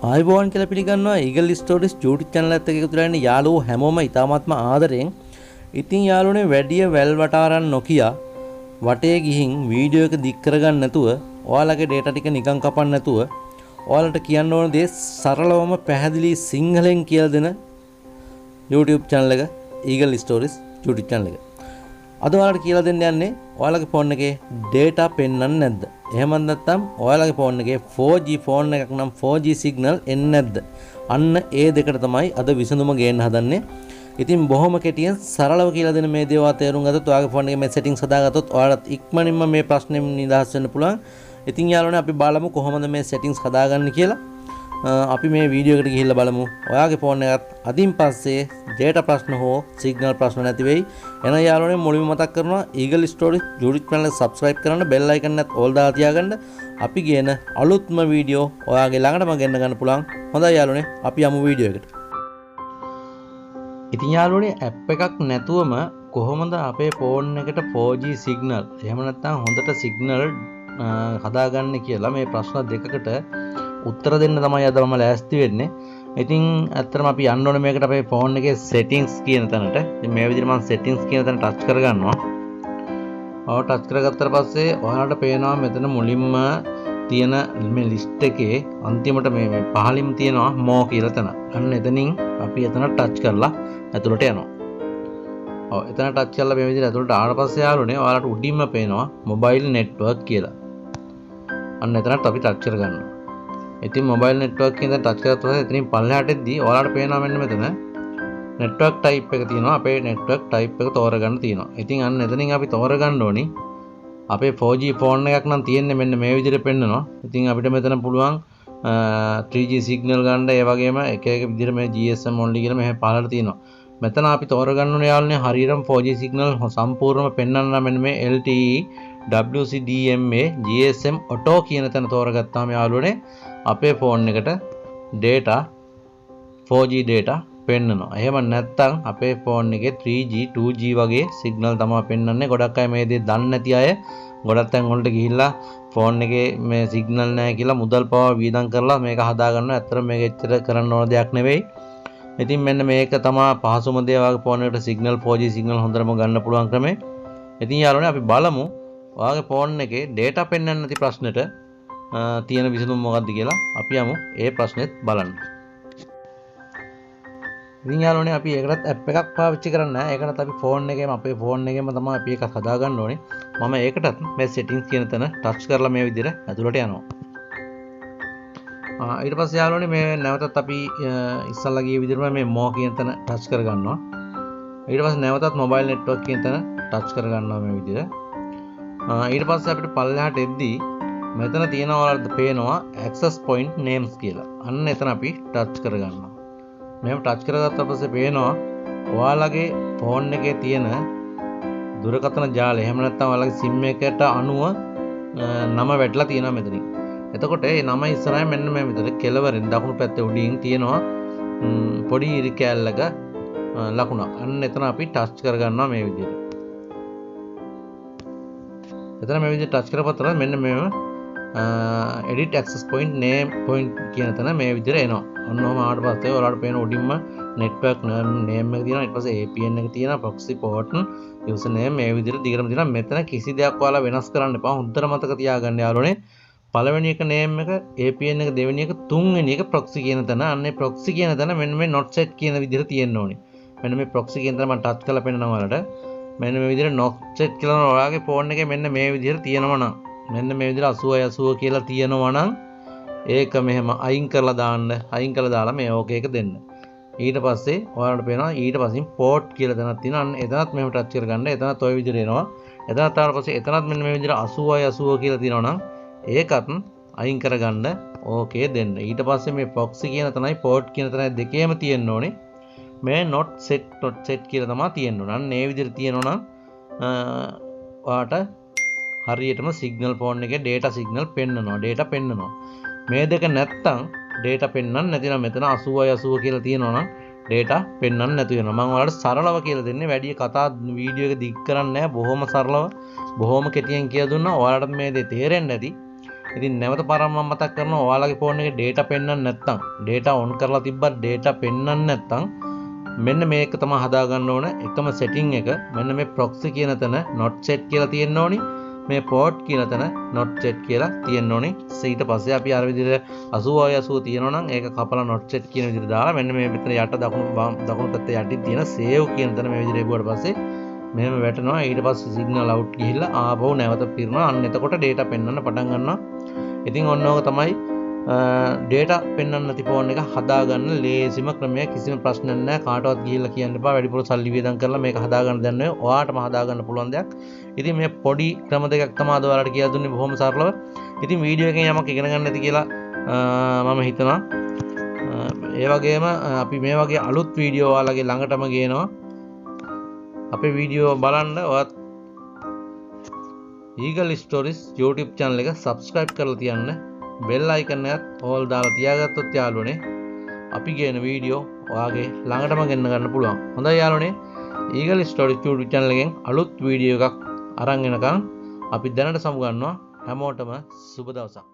ආයිබෝන් කියලා පිළිගන්නවා eagle stories YouTube channel එකත් එක්ක එකතු වෙලා ඉන්න යාළුවෝ හැමෝම ඉතාමත්ම ආදරෙන්. ඉතින් යාළුවනේ වැඩිය වැල් වටාරන් නොකිය වටේ ගිහින් වීඩියෝ එක දික් කරගන්න නැතුව ඔයාලගේ data ටික නිකන් කපන්න නැතුව ඔයාලට කියන්න ඕන දේ සරලවම පැහැදිලි සිංහලෙන් කියලා දෙන YouTube channel එක ඊගල් ස්ටෝරිස් YouTube channel එක. අද ඔයාලට කියලා දෙන්න යන්නේ ඔයාලගේ ෆෝන් එකේ data පෙන්වන්නේ නැද්ද? එහෙම නැත්නම් ඔයාලගේ ෆෝන් එකේ 4G ෆෝන් එකක් නම් 4G සිග්නල් එන්නේ නැද්ද? අන්න ඒ දෙකට තමයි අද විසඳුම ගේන්න හදන්නේ. ඉතින් බොහොම කෙටියෙන් සරලව කියලා දෙන මේ දේවල් තේරුම් ගත්තොත් ඔයාගේ ෆෝන් එකේ මේ සෙටින්ග්ස් හදාගත්තොත් ඔයාලට ඉක්මනින්ම මේ ප්‍රශ්නෙම නිදහස් වෙන්න පුළුවන්. ඉතින් යාළුවනේ අපි බලමු කොහොමද මේ සෙටින්ග්ස් හදාගන්නේ කියලා. අපි මේ වීඩියෝ එකට ගිහිල්ලා බලමු. ඔයාගේ ෆෝන් එකත් අදින් පස්සේ data ප්‍රශ්න හෝ සිග්නල් ප්‍රශ්න නැති වෙයි. එහෙනම් යාළුවනේ මුලින්ම මතක් කරනවා Eagle Stories YouTube channel එක subscribe කරන්න, bell icon එකත් all දාලා තියාගන්න. අපි ගේන අලුත්ම වීඩියෝ ඔයාගේ ළඟටම ගෙන්න ගන්න පුළුවන්. හොඳයි යාළුවනේ අපි යමු වීඩියෝ එකට. ඉතින් යාළුවනේ app එකක් නැතුවම කොහොමද අපේ ෆෝන් එකට 4G සිග්නල් එහෙම නැත්නම් හොඳට සිග්නල් හදාගන්නේ කියලා මේ ප්‍රශ්න දෙකකට උත්තර දෙන්න තමයි අද මම ලෑස්ති වෙන්නේ. ඉතින් ඇත්තටම අපි යන්න ඕනේ මේකට අපේ ෆෝන් එකේ settings කියන තැනට. ඉතින් මේ විදිහට මම settings කියන තැන ටච් කරගන්නවා. ටච් කරගත්තට පස්සේ ඔයාලට පේනවා මෙතන මුලින්ම තියෙන මේ ලිස්ට් එකේ අන්තිමට මේ පහළින්ම තියෙනවා more කියලා තැන. අන්න එතනින් අපි එතන ටච් කරලා ඇතුළට යනවා. එතන ටච් කරලා මේ විදිහට ඇතුළට ආවට පස්සේ යාළුවනේ ඔයාලට උඩින්ම පේනවා mobile network කියලා. අන්න එතනත් අපි ටච් කරගන්නවා. ඉතින් මොබයිල් නෙට්වර්ක් එකෙන් දැන් ටච් කරලා තමයි එතනින් පල්ලෙහාට එද්දී ඔයාලට පේනවා මෙන්න මෙතන නෙට්වර්ක් ටයිප් එක තියෙනවා. අපේ නෙට්වර්ක් ටයිප් එක තෝරගන්න තියෙනවා. ඉතින් අන්න එතනින් අපි තෝරගන්න ඕනි අපේ 4G ෆෝන් එකක් නම් තියෙන්නේ මෙන්න මේ විදිහට පෙන්නනවා. ඉතින් අපිට මෙතන පුළුවන් 3G සිග්නල් ගන්න ඒ වගේම එක එක විදිහට මේ GSM only කියලා මෙහෙම පහළට තියෙනවා. මෙතන අපි තෝරගන්න ඕනේ යාළුවනේ හරියටම 4G සිග්නල් සම්පූර්ණයෙන්ම පෙන්වන්න නම් මෙන්න මේ LTE WCDMA GSM auto කියන තැන තෝරගත්තාම යාළුවනේ අපේ ෆෝන් එකට data 4G data පෙන්නනවා. එහෙම නැත්නම් අපේ ෆෝන් එකේ 3G 2G වගේ සිග්නල් තමයි පෙන්වන්නේ. ගොඩක් අය මේ දේ දන්නේ නැති අය ගොඩක් තැන් වලට ගිහිල්ලා ෆෝන් එකේ මේ සිග්නල් නැහැ කියලා මුදල් පවා වියදම් කරලා මේක හදා ගන්නවා. ඇත්තට මේක එච්චර කරන්න ඕන දෙයක් නෙවෙයි. ඉතින් මෙන්න මේක තමයි පහසුම දේ වගේ ෆෝන් එකට සිග්නල් 4G සිග්නල් හොඳටම ගන්න පුළුවන් ක්‍රමය. ඉතින් යාළුවනේ අපි බලමු ඔයාගේ ෆෝන් එකේ data පෙන්වන්න නැති ප්‍රශ්නෙට තියෙන විසඳුම මොකක්ද කියලා අපි යමු ඒ ප්‍රශ්නෙත් බලන්න. ඉතින් යාළුවනේ අපි ඒකටත් app එකක් පාවිච්චි කරන්නේ නැහැ. ඒකටත් අපි ෆෝන් එකේම අපේ ෆෝන් එකේම තමයි අපි ඒක හදා ගන්න ඕනේ. මම ඒකටත් මේ settings කියන තැන touch කරලා මේ විදිහට ඇතුළට යනවා. ඊට පස්සේ යාළුවනේ මේ නැවතත් අපි ඉස්සල්ලා ගිය විදිහටම මේ more කියන තැන touch කර ගන්නවා. ඊට පස්සේ නැවතත් mobile network කියන තැන touch කර ගන්නවා මේ විදිහට. ඊට පස්සේ අපිට පල්ලෙහාට එද්දී මෙතන තියෙනවා ඔයාලට පේනවා access point names කියලා. අන්න එතන අපි ටච් කරගන්නවා. මෙහෙම ටච් කරගත්ත පස්සේ පේනවා ඔයාලගේ ෆෝන් එකේ තියෙන දුරකථන ජාලය. එහෙම නැත්නම් ඔයාලගේ SIM එකට අනුව නම වැටලා තියෙනවා මෙතනින්. එතකොට ඒ නම ඉස්සරහින් මෙන්න මේ විදිහට කෙළවරෙන් දකුණු පැත්තේ උඩින් තියෙනවා පොඩි ඉරි කෑල්ලක ලකුණක්. අන්න එතන අපි ටච් කරගන්නවා මේ විදිහට. එතන මේ විදිහට ටච් කරපතර මෙන්න මේව edit access point name point කියන තැන මේ විදිහට එනවා. ඔන්නෝම ආවට පස්සේ ඔයාලට පේන උඩින්ම network name එක තියෙනවා. ඊට පස්සේ APN එක තියෙනවා. proxy port user name මේ විදිහට දිගටම තියෙනවා. මෙතන කිසි දෙයක් ඔයාලා වෙනස් කරන්න එපා. හොඳට මතක තියාගන්න යාළුවනේ. පළවෙනි එක name එක APN එක දෙවෙනි එක තුන්වෙනි එක proxy කියන තැන. අන්නේ proxy කියන තැන මෙන්න මේ not set කියන විදිහට තියෙන්න ඕනේ. මෙන්න මේ proxy කියන තැන මම touch කරලා පෙන්නනවා ඔයාලට. මෙන්න මේ විදිහට not set කියලා ඔයාගේ ෆෝන් එකේ මෙන්න මේ විදිහට තියෙනවා නම් මෙන්න මේ විදිහට 80 කියලා තියෙනවා නම් ඒක මෙහෙම අයින් කරලා දාලා මේ ඕකේ එක දෙන්න. ඊට පස්සේ ඔයාලට පේනවා ඊට පස්සින් port කියලා දැනක් තියෙනවා. අන්න එතනත් මෙහෙම ටච් කරගන්න. එතනත් ওই විදිහට එනවා. එතනත් ආවට පස්සේ එතනත් මෙන්න මේ විදිහට 80 කියලා තියෙනවා නම් ඒකත් අයින් කරගන්න ඕකේ දෙන්න. ඊට පස්සේ මේ proxy කියන තැනයි port කියන තැනයි දෙකේම තියෙන්න ඕනේ. මේ not set කියලා තමයි තියෙන්න ඕන. අන්න මේ විදිහට තියෙනවා නම් ඔයාට හරියටම සිග්නල් ෆෝන් එකේ data සිග්නල් පෙන්නනවා. මේ දෙක නැත්තම් data පෙන්වන්න නැතිනම් මෙතන 80 කියලා තියෙනවා නම් data පෙන්වන්න නැතු වෙනවා. මම ඔයාලට සරලව කියලා දෙන්නේ. වැඩි කතා වීඩියෝ එක දික් කරන්නේ නැහැ. බොහොම සරලව බොහොම කෙටියෙන් කියලා දුන්නා. ඔයාලට මේ දේ තේරෙන්නේ නැති ඉතින් නැවත පාරක් මම මතක් කරනවා ඔයාලගේ ෆෝන් එකේ data පෙන්වන්න නැත්නම් data on කරලා තිබ්බත් data පෙන්වන්න නැත්නම් මෙන්න මේක තමයි හදා ගන්න ඕන එකම setting එක. මෙන්න මේ proxy කියන තැන not set කියලා තියෙන්න ඕනි. මේ port කියන තැන not set කියලා තියෙන්න ඕනි. ඊට පස්සේ අපි අර විදිහට 80 තියෙනවා නම් ඒක කපලා not set කියන විදිහට දාලා මෙන්න මේ මෙතන යට දකුණු පැත්තේ යටින් තියෙන save කියන තැන මේ විදිහට එවුවට පස්සේ මෙහෙම වැටෙනවා. ඊට පස්සේ signal out ගිහිල්ලා ආපහු නැවත පිරනවා. අන්න එතකොට data පෙන්වන්න පටන් ගන්නවා. ඉතින් ඔන්න ඕක තමයි data පෙන්වන්න නැති ෆෝන් එක හදාගන්න ලේසිම ක්‍රමය. කිසිම ප්‍රශ්නයක් නැහැ. කාටවත් ගිහිල්ලා කියන්න එපා. වැඩිපුර සල්ලි වියදම් කරලා මේක හදාගන්න දන්නේ ඔයාටම හදාගන්න පුළුවන් දෙයක්. ඉතින් මේ පොඩි ක්‍රම දෙකක් තමයි අද ඔයාලට කියලා දුන්නේ බොහොම සරලව. ඉතින් වීඩියෝ එකෙන් යමක් ඉගෙන ගන්න ඇති කියලා මම හිතනවා. ඒ වගේම අපි මේ වගේ අලුත් වීඩියෝ ඔයාලගේ ළඟටම ගේනවා. අපේ වීඩියෝ බලන්න ඔයත් Eagle Stories YouTube channel එක subscribe කරලා තියන්න. bell icon එකත් all දාලා තියාගත්තොත් යාළුවනේ අපි ගේන වීඩියෝ ඔයාගේ ළඟටම ගෙන්න ගන්න පුළුවන්. හොඳයි යාළුවනේ. Eagle Stories YouTube channel එකෙන් අලුත් වීඩියෝ එකක් අරන් එනකන් අපි දැනට සමු ගන්නවා. හැමෝටම සුබ දවසක්.